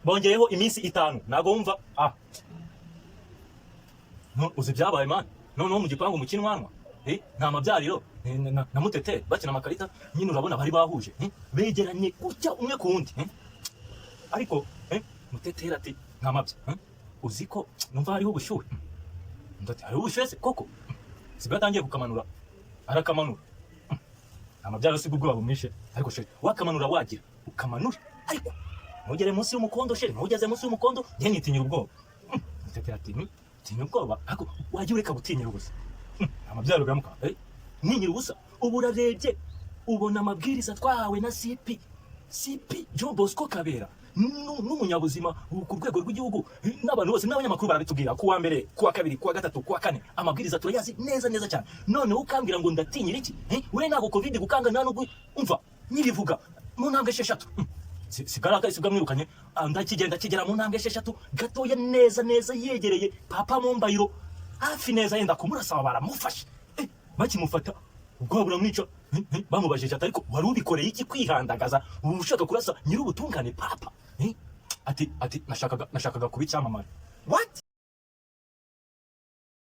bongeyeho iminsi 5 nago wumva no uzi byabaye man no mu gipangu mu kinwanwa nta mabyariro na mutete bakina amakarita nyine urabona bari bahuje begeranye gutya umwe ku wundi ariko mutetera ati nta mabya uziko numva hariho ubushyuhe ndati hariho ubushyuhe se koko sigatangiye kukamanura arakamanura amabyaro si bwo bumwishe ariko sheri wakamanura wagira ukamanura ariko ntugere munsi y'umukondo sheri ntugeze munsi y'umukondo njye nitinyira ubwoba mutetera ati tinya ubwoba ariko wagiye ureka gutinyira ubusa amabyaro byamuka ninyira ubusa ubu urarebye ubona amabwiriza twahawe na CP John Bosco Kabera n'umunyabuzima ku rwego rw'igihugu n'abantu bose n'abanyamakuru barabitubwira ku wa mbere ku wa kabiri ku wa gatatu ku wa kane amabwiriza turayazi neza cyane none ukambwira ngo ndatinyira iki we ntabwo covid gukanga nta nubwo umva nyibivuga mu ntambwe 6 sigaraka isibwa mwirukanye kigera mu ntambwe 6 gatoya neza yegereye papa Mombayiro hafi neza yenda kumurasaba baramufashe bakimufata ubwo buramwica bamubajije ariko wari ubikoreye iki kwihandagaza ubu ushaka kurasa nyiri ubutungane papa ati nashakaga kubicyamamara what